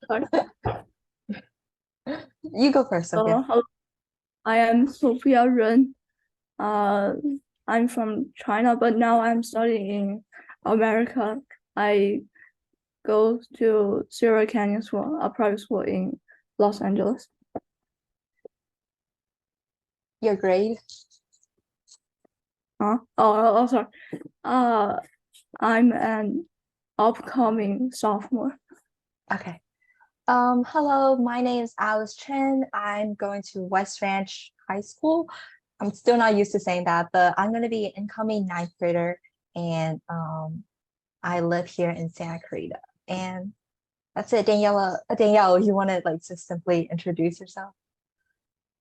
Sorry. You go first, Sophia. Hello, I am Sophia Ren. Uh, I'm from China, but now I'm studying in America. I go to Sierra Canyon School, a private school in Los Angeles. Your grade? Sorry. Uh, I'm an upcoming sophomore. Okay. Hello, my name is Alice Trinh. I'm going to West Ranch High School. I'm still not used to saying that, but I'm going to be an incoming ninth grader, and I live here in Santa Clarita. And that's it, Daniela. Danielle, you want to like just simply introduce yourself?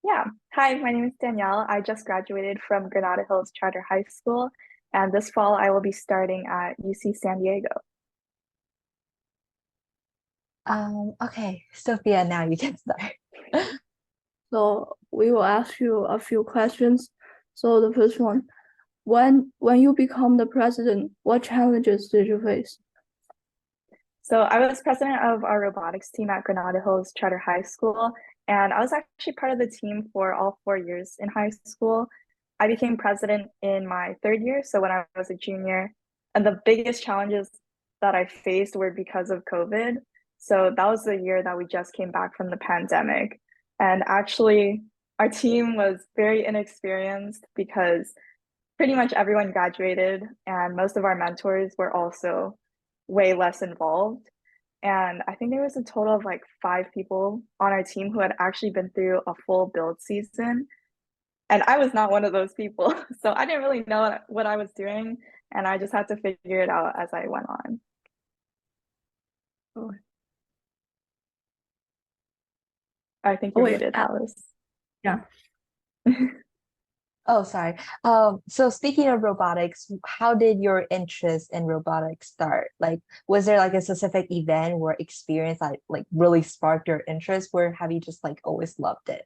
Yeah. Hi, my name is Danielle. I just graduated from Granada Hills Charter High School, and this fall I will be starting at UC San Diego. Okay, Sophia, now you can start. So we will ask you a few questions. So the first one, when you become the president, what challenges did you face? So I was president of our robotics team at Granada Hills Charter High School, and I was actually part of the team for all 4 years in high school. I became president in my third year, so when I was a junior, and the biggest challenges that I faced were because of COVID. So that was the year that we just came back from the pandemic. And actually, our team was very inexperienced because pretty much everyone graduated, and most of our mentors were also way less involved. And I think there was a total of like 5 people on our team who had actually been through a full build season. And I was not one of those people. So I didn't really know what I was doing. And I just had to figure it out as I went on. Oh, I think oh you're wait, muted, Alice. yeah. Oh, sorry. So speaking of robotics, how did your interest in robotics start? Like, was there like a specific event or experience that like really sparked your interest, or have you just like always loved it?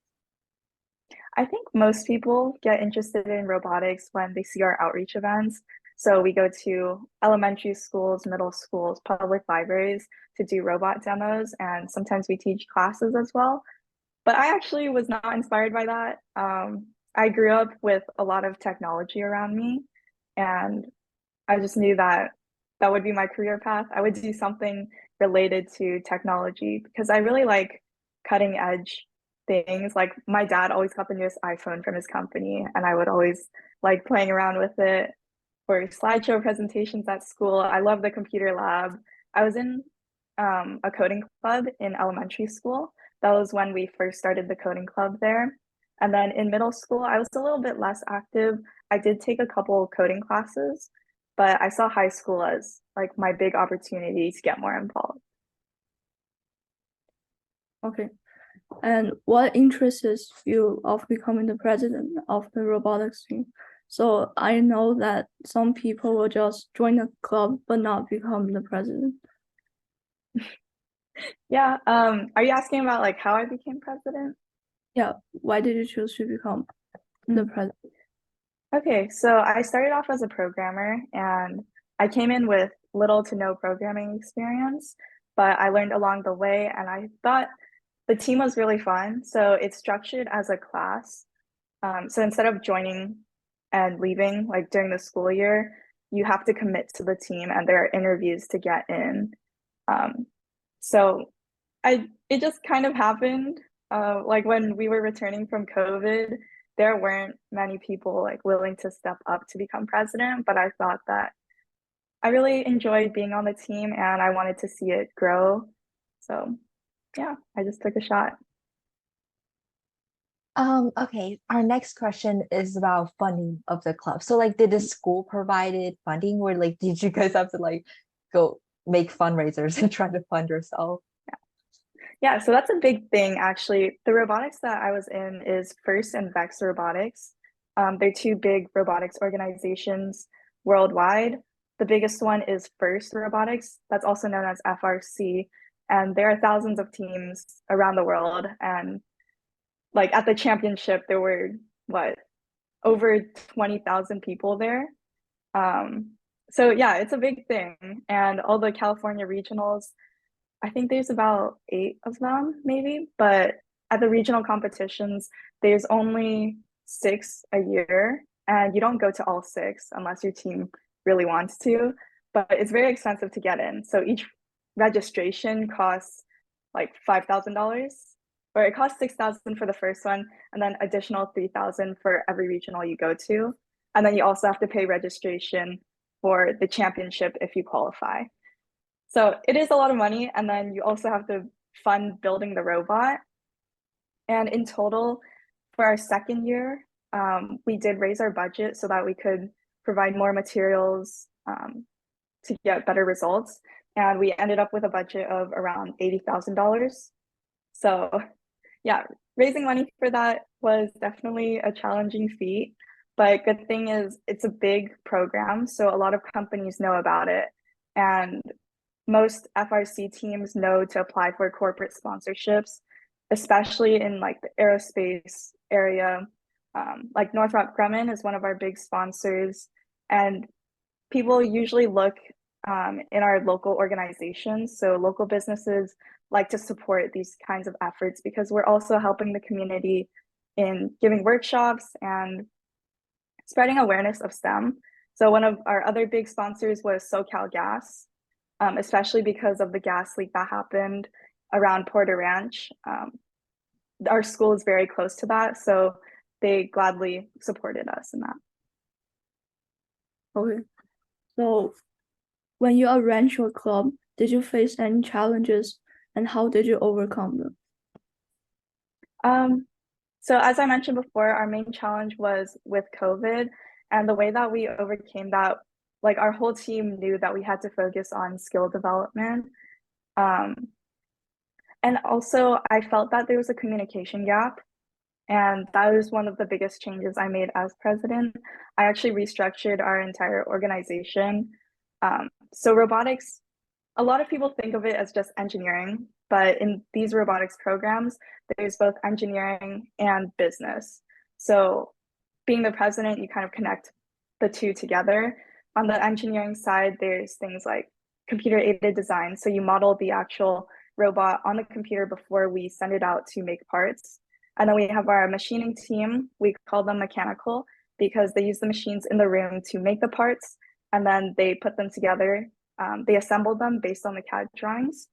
I think most people get interested in robotics when they see our outreach events. So we go to elementary schools, middle schools, public libraries to do robot demos, and sometimes we teach classes as well. But I actually was not inspired by that. I grew up with a lot of technology around me, and I just knew that that would be my career path. I would do something related to technology because I really like cutting edge things. Like my dad always got the newest iPhone from his company, and I would always like playing around with it for slideshow presentations at school. I love the computer lab. I was in a coding club in elementary school. That was when we first started the coding club there. And then in middle school, I was a little bit less active. I did take a couple coding classes, but I saw high school as like my big opportunity to get more involved. Okay. And what interests you of becoming the president of the robotics team? So I know that some people will just join the club but not become the president. Yeah. Are you asking about like how I became president? Yeah, why did you choose to become the Mm. president? Okay, so I started off as a programmer and I came in with little to no programming experience, but I learned along the way and I thought the team was really fun. So it's structured as a class. So instead of joining and leaving like during the school year, you have to commit to the team and there are interviews to get in. Um, so it just kind of happened. Like when we were returning from COVID, there weren't many people like willing to step up to become president, but I thought that I really enjoyed being on the team and I wanted to see it grow. So yeah, I just took a shot. Okay, our next question is about funding of the club. So like did the school provided funding or like did you guys have to like go make fundraisers and try to fund yourself? Yeah, so that's a big thing actually. The robotics that I was in is FIRST and VEX Robotics. They're two big robotics organizations worldwide. The biggest one is FIRST Robotics, that's also known as FRC. And there are thousands of teams around the world. And like at the championship, there were what, over 20,000 people there. Um, so yeah, it's a big thing. And all the California regionals, I think there's about 8 of them, maybe, but at the regional competitions, there's only 6 a year, and you don't go to all 6 unless your team really wants to. But it's very expensive to get in. So each registration costs like $5,000, or it costs $6,000 for the first one, and then additional $3,000 for every regional you go to. And then you also have to pay registration for the championship if you qualify. So it is a lot of money, and then you also have to fund building the robot. And in total, for our second year, we did raise our budget so that we could provide more materials to get better results. And we ended up with a budget of around $80,000. So yeah, raising money for that was definitely a challenging feat. But good thing is it's a big program, so a lot of companies know about it. And most FRC teams know to apply for corporate sponsorships, especially in like the aerospace area. Like Northrop Grumman is one of our big sponsors, and people usually look in our local organizations. So local businesses like to support these kinds of efforts because we're also helping the community in giving workshops and spreading awareness of STEM. So one of our other big sponsors was SoCal Gas, especially because of the gas leak that happened around Porter Ranch. Our school is very close to that, so they gladly supported us in that. Okay. So when you arranged your club, did you face any challenges and how did you overcome them? So as I mentioned before, our main challenge was with COVID, and the way that we overcame that, like our whole team knew that we had to focus on skill development. And also I felt that there was a communication gap, and that was one of the biggest changes I made as president. I actually restructured our entire organization. So robotics, a lot of people think of it as just engineering, but in these robotics programs, there's both engineering and business. So being the president, you kind of connect the two together. On the engineering side, there's things like computer aided design. So you model the actual robot on the computer before we send it out to make parts. And then we have our machining team. We call them mechanical because they use the machines in the room to make the parts, and then they put them together. They assemble them based on the CAD drawings.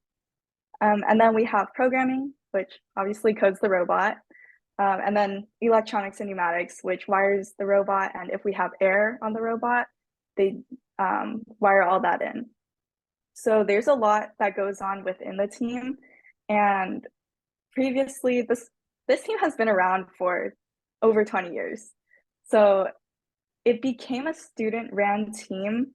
And then we have programming, which obviously codes the robot. And then electronics and pneumatics, which wires the robot. And if we have air on the robot, they wire all that in. So there's a lot that goes on within the team. And previously, this team has been around for over 20 years. So it became a student-ran team,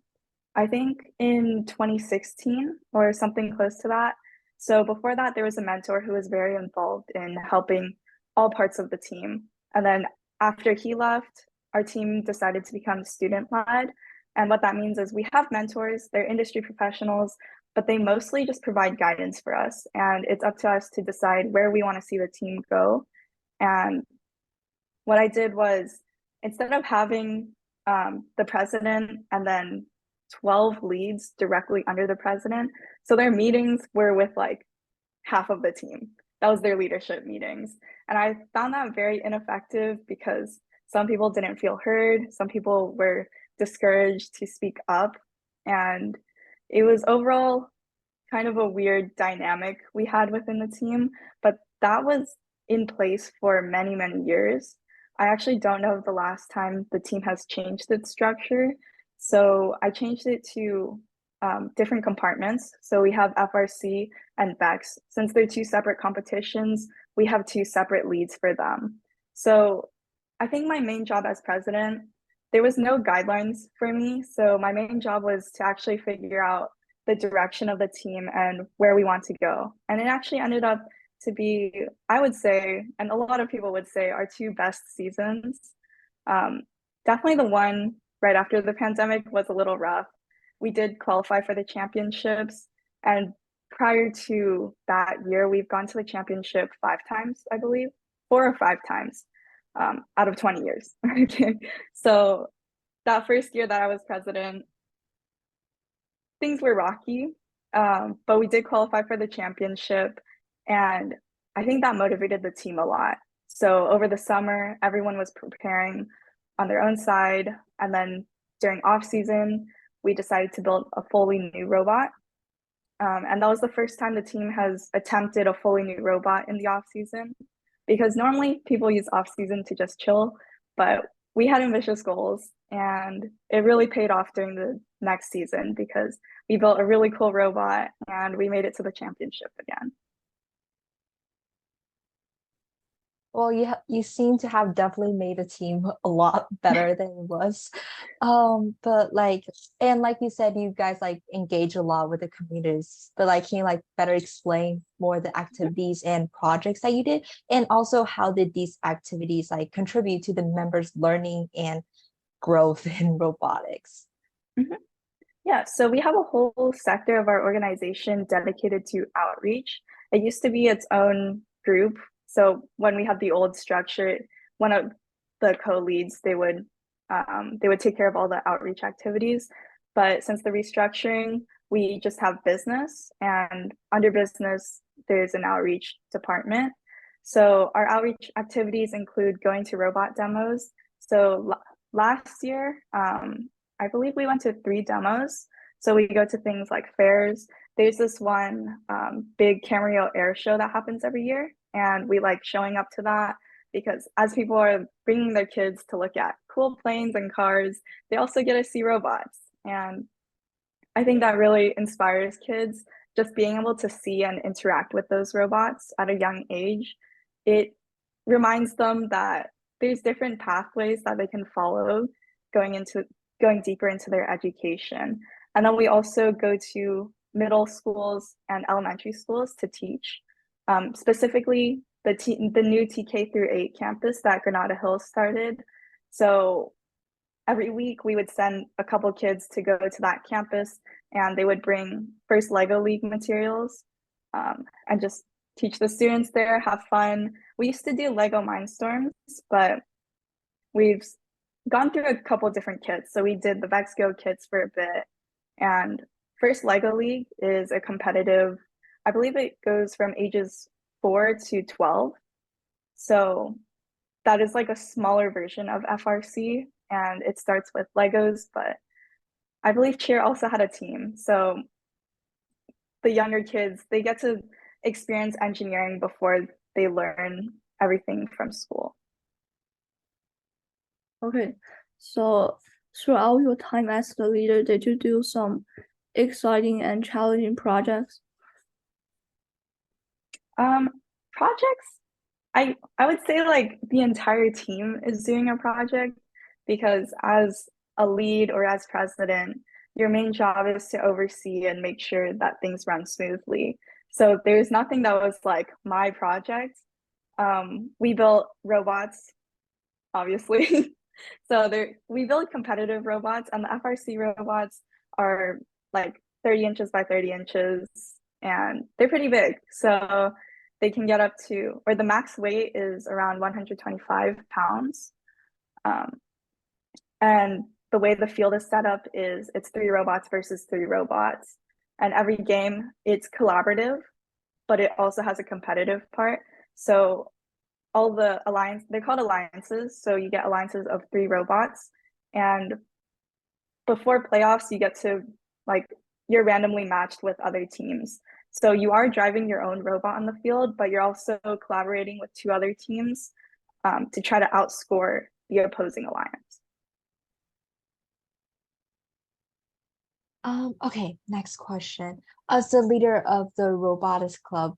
I think in 2016 or something close to that. So before that, there was a mentor who was very involved in helping all parts of the team. And then after he left, our team decided to become student-led. And what that means is we have mentors, they're industry professionals, but they mostly just provide guidance for us. And it's up to us to decide where we want to see the team go. And what I did was, instead of having the president and then 12 leads directly under the president, so their meetings were with like half of the team. That was their leadership meetings. And I found that very ineffective because some people didn't feel heard, some people were discouraged to speak up, and it was overall kind of a weird dynamic we had within the team, but that was in place for many, many years. I actually don't know the last time the team has changed its structure. So I changed it to different compartments. So we have FRC and BEX. Since they're two separate competitions, we have two separate leads for them. So I think my main job as president, there was no guidelines for me. So my main job was to actually figure out the direction of the team and where we want to go. And it actually ended up to be, I would say, and a lot of people would say, our two best seasons. Definitely the one right after the pandemic was a little rough. We did qualify for the championships, and prior to that year, we've gone to the championship 5 times, I believe, 4 or 5 times out of 20 years. Okay. So that first year that I was president, things were rocky. But we did qualify for the championship, and I think that motivated the team a lot. So over the summer, everyone was preparing on their own side, and then during off season, we decided to build a fully new robot. And that was the first time the team has attempted a fully new robot in the off season, because normally people use off season to just chill, but we had ambitious goals, and it really paid off during the next season because we built a really cool robot and we made it to the championship again. Well, you seem to have definitely made the team a lot better than it was. But like, and like you said, you guys like engage a lot with the communities, but like, can you like better explain more the activities and projects that you did? And also how did these activities like contribute to the members' learning and growth in robotics? Mhm. Yeah, so we have a whole sector of our organization dedicated to outreach. It used to be its own group. So when we had the old structure, one of the co-leads, they would take care of all the outreach activities. But since the restructuring, we just have business, and under business, there's an outreach department. So our outreach activities include going to robot demos. So last year, I believe we went to 3 demos. So we go to things like fairs. There's this one big Camarillo air show that happens every year, and we like showing up to that because as people are bringing their kids to look at cool planes and cars, they also get to see robots. And I think that really inspires kids, just being able to see and interact with those robots at a young age. It reminds them that there's different pathways that they can follow going deeper into their education. And then we also go to middle schools and elementary schools to teach, specifically the new TK through 8 campus that Granada Hills started. So every week we would send a couple kids to go to that campus, and they would bring first Lego League materials, and just teach the students there, have fun. We used to do Lego Mindstorms, but we've gone through a couple different kits. So we did the Vexgo kits for a bit, and first Lego League is a competitive, I believe it goes from ages 4 to 12. So that is like a smaller version of FRC, and it starts with Legos, but I believe cheer also had a team. So the younger kids, they get to experience engineering before they learn everything from school. Okay, so throughout your time as the leader, did you do some exciting and challenging projects? Projects, I would say like the entire team is doing a project, because as a lead or as president, your main job is to oversee and make sure that things run smoothly. So there's nothing that was like my project. We built robots, obviously. So we build competitive robots, and the FRC robots are like 30 inches by 30 inches, and they're pretty big. So they can get up to, or the max weight is around 125 pounds. And the way the field is set up is it's 3 robots versus 3 robots. And every game, it's collaborative, but it also has a competitive part. So all the they're called alliances. So you get alliances of 3 robots. And before playoffs, you get to you're randomly matched with other teams. So you are driving your own robot on the field, but you're also collaborating with 2 other teams to try to outscore the opposing alliance. Okay, next question. As the leader of the robotics club,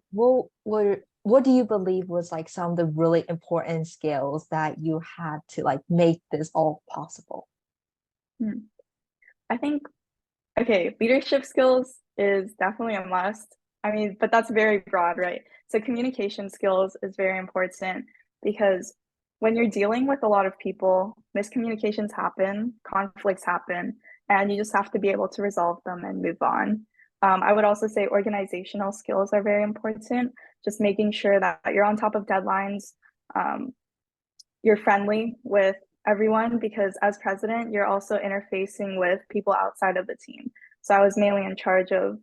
what do you believe was like some of the really important skills that you had to like make this all possible? I think, okay, leadership skills is definitely a must. I mean, but that's very broad, right? So communication skills is very important, because when you're dealing with a lot of people, miscommunications happen, conflicts happen, and you just have to be able to resolve them and move on. I would also say organizational skills are very important, just making sure that you're on top of deadlines, you're friendly with everyone, because as president, you're also interfacing with people outside of the team. So I was mainly in charge of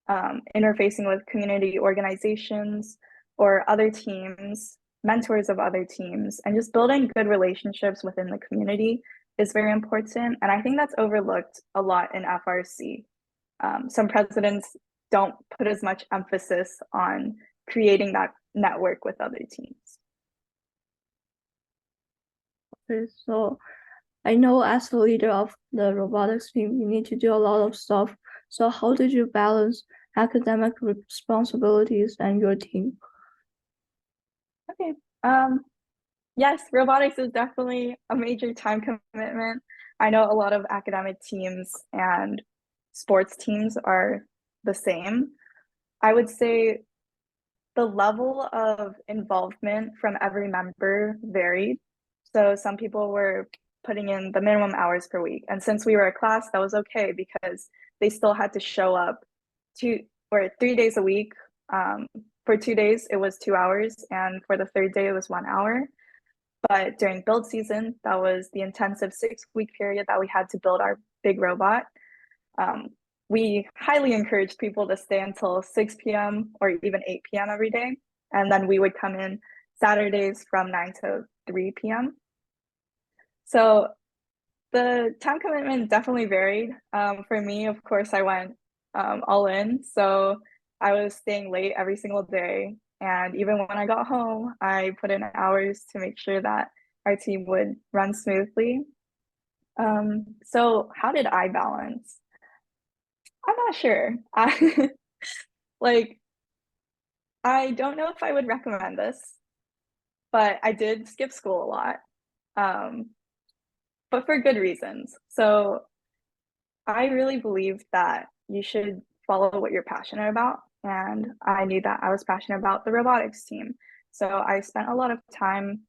interfacing with community organizations or other teams, mentors of other teams, and just building good relationships within the community is very important. And I think that's overlooked a lot in FRC. Some presidents don't put as much emphasis on creating that network with other teams. Okay, so I know as the leader of the robotics team, you need to do a lot of stuff. So how did you balance academic responsibilities and your team? Okay. Yes, robotics is definitely a major time commitment. I know a lot of academic teams and sports teams are the same. I would say the level of involvement from every member varied. So some people were putting in the minimum hours per week. And since we were a class, that was okay because they still had to show up 3 days a week. For 2 days, it was 2 hours. And for the third day, it was 1 hour. But during build season, that was the intensive 6-week period that we had to build our big robot. We highly encouraged people to stay until 6 p.m. or even 8 p.m. every day. And then we would come in Saturdays from 9 to 3 p.m. So the time commitment definitely varied. For me, of course, I went all in. So I was staying late every single day. And even when I got home, I put in hours to make sure that our team would run smoothly. So how did I balance? I'm not sure. Like, I don't know if I would recommend this, but I did skip school a lot, but for good reasons. So I really believe that you should follow what you're passionate about. And I knew that I was passionate about the robotics team. So I spent a lot of time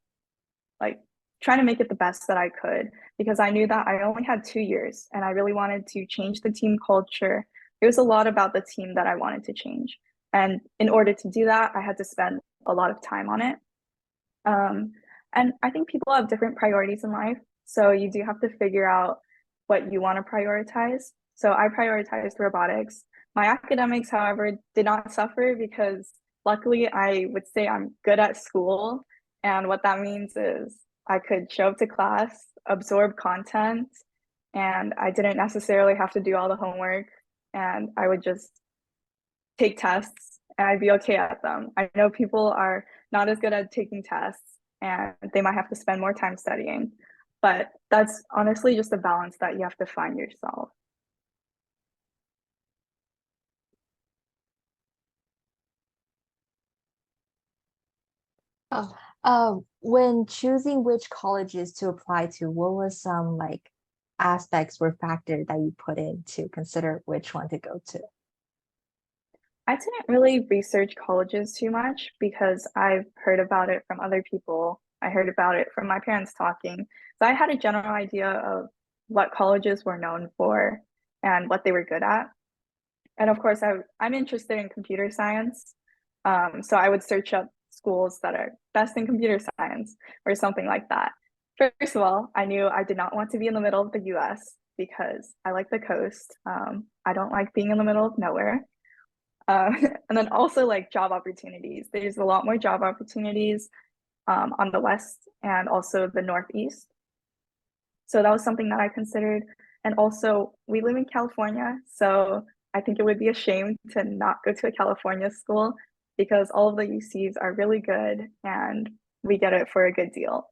like trying to make it the best that I could because I knew that I only had 2 years and I really wanted to change the team culture. It was a lot about the team that I wanted to change. And in order to do that, I had to spend a lot of time on it. And I think people have different priorities in life. So you do have to figure out what you want to prioritize. So I prioritized robotics. My academics, however, did not suffer because luckily I would say I'm good at school. And what that means is I could show up to class, absorb content, and I didn't necessarily have to do all the homework. And I would just take tests and I'd be okay at them. I know people are not as good at taking tests and they might have to spend more time studying, but that's honestly just a balance that you have to find yourself. When choosing which colleges to apply to, what was some like aspects or factor that you put in to consider which one to go to? I didn't really research colleges too much because I've heard about it from other people. I heard about it from my parents talking. So I had a general idea of what colleges were known for and what they were good at. And of course, I'm interested in computer science. So I would search up schools that are best in computer science or something like that. First of all, I knew I did not want to be in the middle of the US because I like the coast. I don't like being in the middle of nowhere. And then also like job opportunities. There's a lot more job opportunities on the West and also the Northeast. So that was something that I considered. And also, we live in California, so I think it would be a shame to not go to a California school because all of the UCs are really good and we get it for a good deal.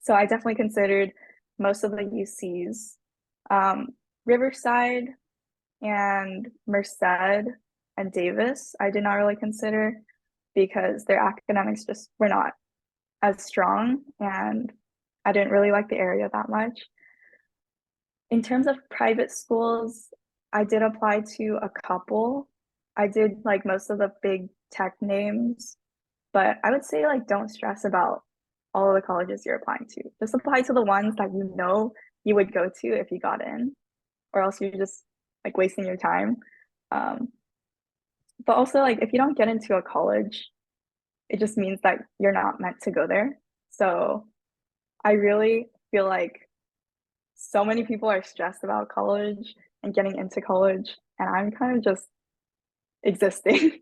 So I definitely considered most of the UCs. Riverside and Merced and Davis, I did not really consider because their academics just were not as strong and I didn't really like the area that much. In terms of private schools, I did apply to a couple. I did like most of the big tech names, but I would say like don't stress about all of the colleges you're applying to. Just apply to the ones that you know you would go to if you got in, or else you're just like wasting your time. Um, but also like if you don't get into a college, it just means that you're not meant to go there. So I really feel like so many people are stressed about college and getting into college, and I'm kind of just existing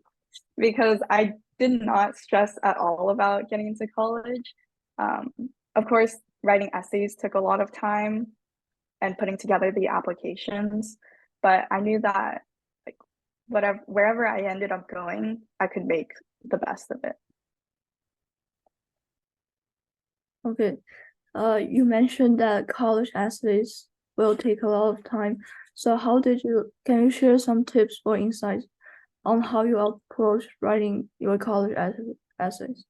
because I did not stress at all about getting into college. Of course, writing essays took a lot of time and putting together the applications, but I knew that like wherever I ended up going, I could make the best of it. Okay. You mentioned that college essays will take a lot of time. So can you share some tips or insights on how you approach writing your college essays?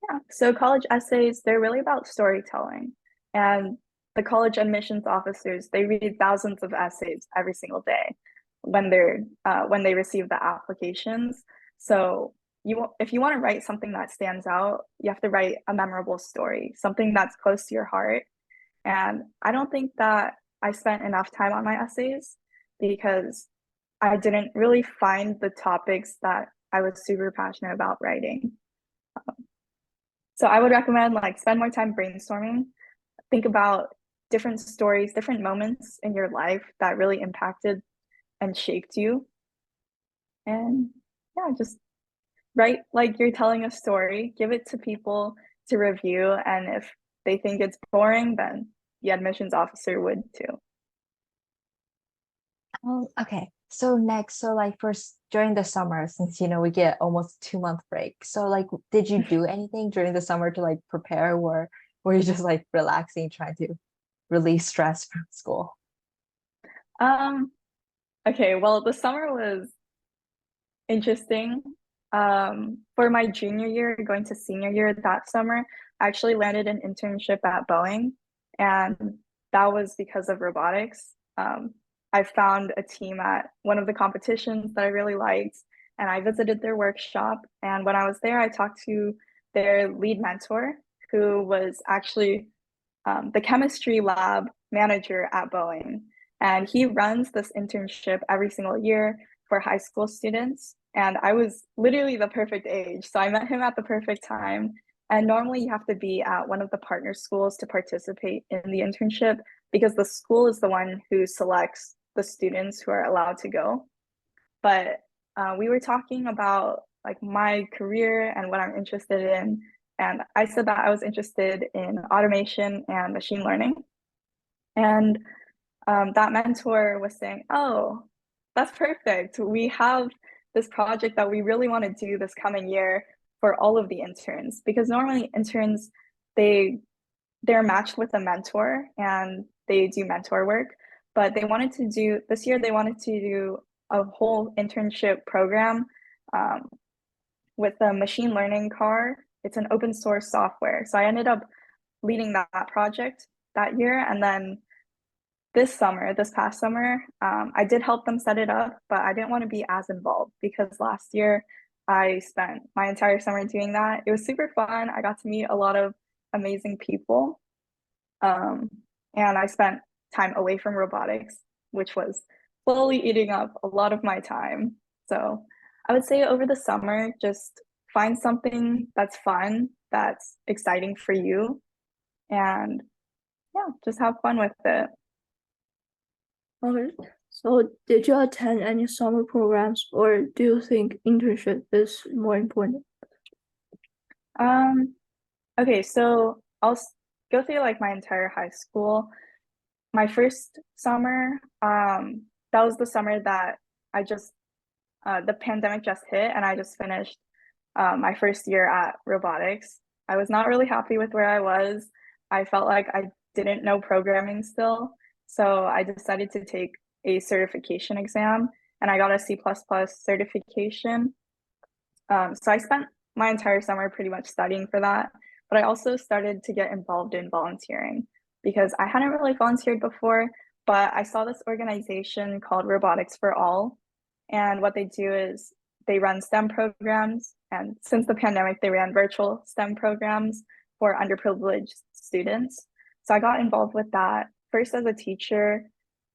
Yeah, so college essays, they're really about storytelling. And the college admissions officers, they read thousands of essays every single day when they receive the applications. So if you want to write something that stands out, you have to write a memorable story, something that's close to your heart. And I don't think that I spent enough time on my essays because I didn't really find the topics that I was super passionate about writing. So I would recommend like spend more time brainstorming, think about different stories, different moments in your life that really impacted and shaped you. And yeah, just write like you're telling a story, give it to people to review. And if they think it's boring, then the admissions officer would too. Okay. So next, so like first during the summer, since we get almost 2 month break. So like, did you do anything during the summer to like prepare, or were you just like relaxing, trying to release stress from school? Um, okay, well, the summer was interesting. For my junior year, going to senior year that summer, I actually landed an internship at Boeing, and that was because of robotics. I found a team at one of the competitions that I really liked, and I visited their workshop. And when I was there, I talked to their lead mentor, who was actually the chemistry lab manager at Boeing. And he runs this internship every single year for high school students. And I was literally the perfect age. So I met him at the perfect time. And normally you have to be at one of the partner schools to participate in the internship because the school is the one who selects the students who are allowed to go. But we were talking about like my career and what I'm interested in. And I said that I was interested in automation and machine learning. And that mentor was saying, "Oh, that's perfect. We have this project that we really want to do this coming year for all of the interns because normally interns they they're matched with a mentor and they do mentor work, but they wanted to do this year they wanted to do a whole internship program um, with a machine learning car. It's an open source software. So I ended up leading that project that year. And then this past summer, I did help them set it up, but I didn't want to be as involved because last year I spent my entire summer doing that. It was super fun. I got to meet a lot of amazing people. Um, and I spent time away from robotics, which was slowly eating up a lot of my time. So I would say over the summer, just find something that's fun, that's exciting for you, and yeah, just have fun with it. Okay. So did you attend any summer programs or do you think internship is more important? Okay, so I'll go through like my entire high school. My first summer, that was the summer that I just the pandemic just hit and I just finished my first year at robotics. I was not really happy with where I was. I felt like I didn't know programming still. So I decided to take a certification exam and I got a C++ certification. So I spent my entire summer pretty much studying for that. But I also started to get involved in volunteering because I hadn't really volunteered before, but I saw this organization called Robotics for All. And what they do is they run STEM programs. And since the pandemic, they ran virtual STEM programs for underprivileged students. So I got involved with that first as a teacher,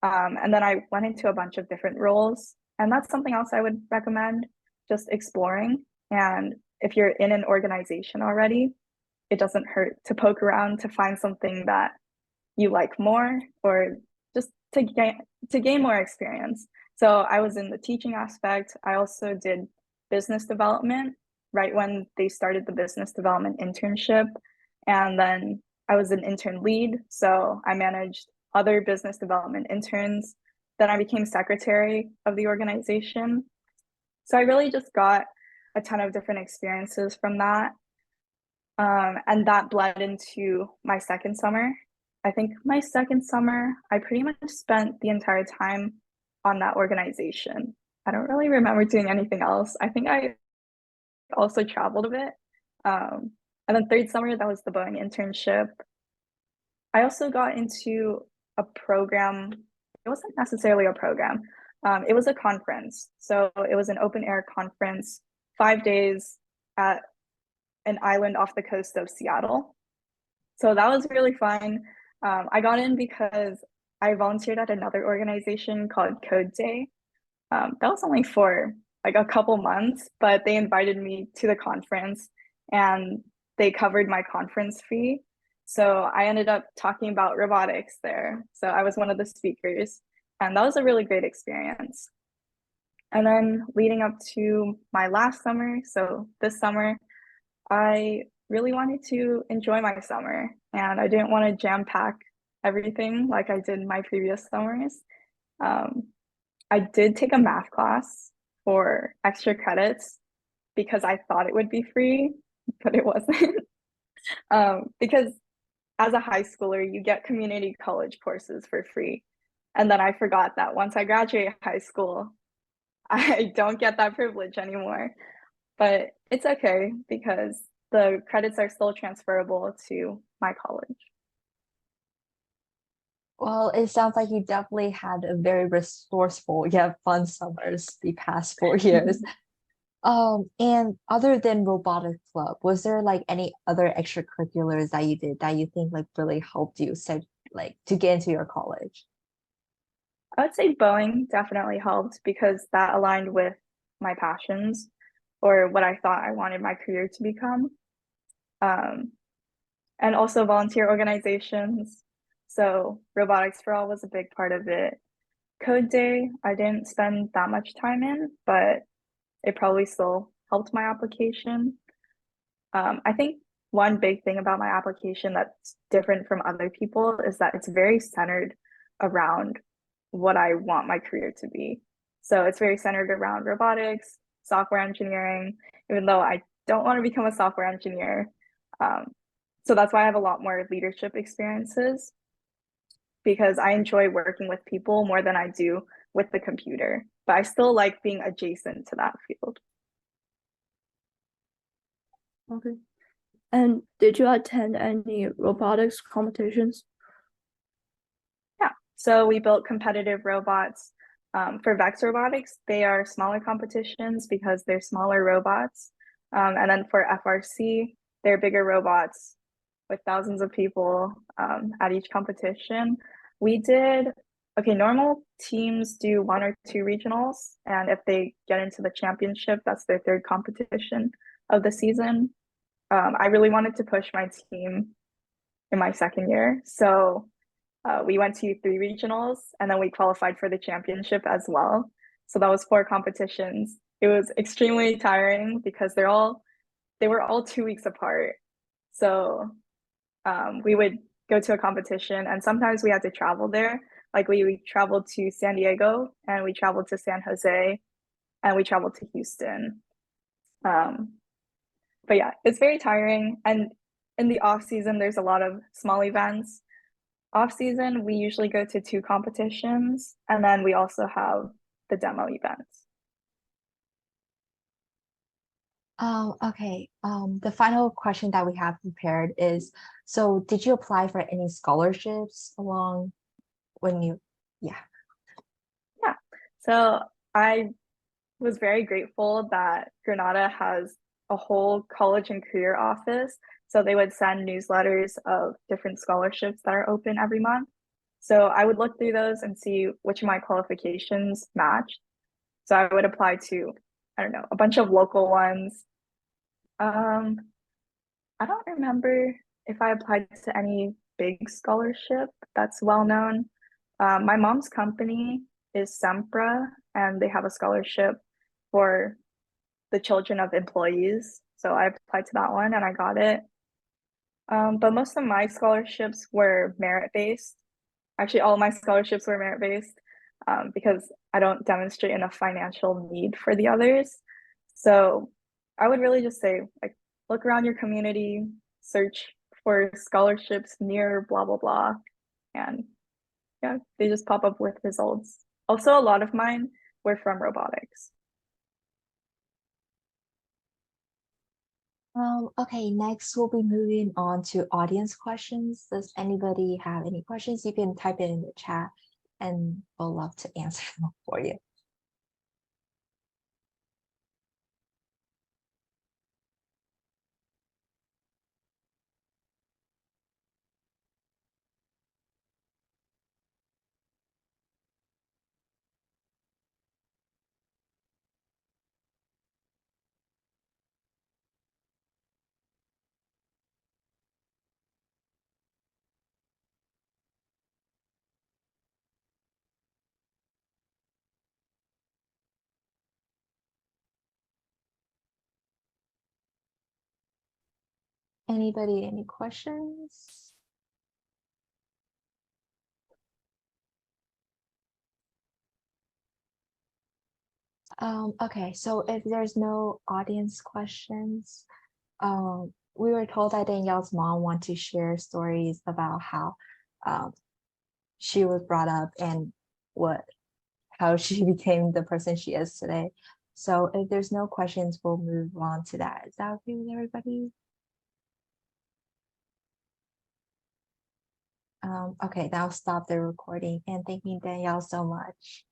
and then I went into a bunch of different roles. And that's something else I would recommend, just exploring. And if you're in an organization already, it doesn't hurt to poke around to find something that you like more or just to gain more experience. So I was in the teaching aspect. I also did business development right when they started the business development internship. And then I was an intern lead. So I managed other business development interns. Then I became secretary of the organization. So I really just got a ton of different experiences from that. And that bled into my second summer. I think my second summer, I pretty much spent the entire time on that organization. I don't really remember doing anything else. I think I also traveled a bit. And then third summer, that was the Boeing internship. I also got into a program. It wasn't necessarily a program. It was a conference. So it was an open air conference, 5 days at an island off the coast of Seattle. So that was really fun. I got in because I volunteered at another organization called Code Day. That was only for like a couple months, but they invited me to the conference and they covered my conference fee. So I ended up talking about robotics there. So I was one of the speakers, and that was a really great experience. And then leading up to my last summer, so this summer, I really wanted to enjoy my summer and I didn't want to jam pack everything like I did my previous summers. I did take a math class for extra credits because I thought it would be free, but it wasn't. Because as a high schooler, you get community college courses for free. And then I forgot that once I graduate high school, I don't get that privilege anymore. But it's okay because the credits are still transferable to my college. Well, it sounds like you definitely had a very resourceful yet fun summers the past 4 years. And other than robotic club, was there like any other extracurriculars that you did that you think like really helped you set like to get into your college? I would say Boeing definitely helped because that aligned with my passions or what I thought I wanted my career to become. Um, and also volunteer organizations. So Robotics for All was a big part of it. Code Day, I didn't spend that much time in, but it probably still helped my application. I think one big thing about my application that's different from other people is that it's very centered around what I want my career to be. So it's very centered around robotics, software engineering, even though I don't want to become a software engineer. Um, so that's why I have a lot more leadership experiences because I enjoy working with people more than I do with the computer. But I still like being adjacent to that field. Okay. And did you attend any robotics competitions? Yeah. So we built competitive robots. For Vex Robotics, they are smaller competitions because they're smaller robots. And then for FRC, they're bigger robots with thousands of people at each competition. We did, okay, normal teams do 1 or 2 regionals. And if they get into the championship, that's their third competition of the season. I really wanted to push my team in my second year. So we went to 3 regionals and then we qualified for the championship as well. So that was 4 competitions. It was extremely tiring because they were all 2 weeks apart. So we would go to a competition and sometimes we had to travel there. Like we traveled to San Diego and we traveled to San Jose and we traveled to Houston. But yeah, it's very tiring. And in the off season, there's a lot of small events. Off season, we usually go to 2 competitions, and then we also have the demo events. Okay. The final question that we have prepared is, so did you apply for any scholarships along when you, yeah. Yeah. So I was very grateful that Granada has a whole college and career office. So they would send newsletters of different scholarships that are open every month. So I would look through those and see which of my qualifications matched. So I would apply to, I don't know, a bunch of local ones. I don't remember if I applied to any big scholarship that's well known. My mom's company is Sempra, and they have a scholarship for the children of employees. So I applied to that one and I got it. But most of my scholarships were merit-based. Actually, all my scholarships were merit-based because I don't demonstrate enough financial need for the others. So I would really just say, like, look around your community, search for scholarships near blah, blah, blah. And yeah, they just pop up with results. Also, a lot of mine were from robotics. Okay, next we'll be moving on to audience questions. Does anybody have any questions? You can type it in the chat and we'll love to answer them for you. Anybody, any questions? Okay, so if there's no audience questions, we were told that Danielle's mom wants to share stories about how she was brought up and how she became the person she is today. So if there's no questions, we'll move on to that. Is that okay with everybody? Okay, now stop the recording and thank you, Danielle, so much.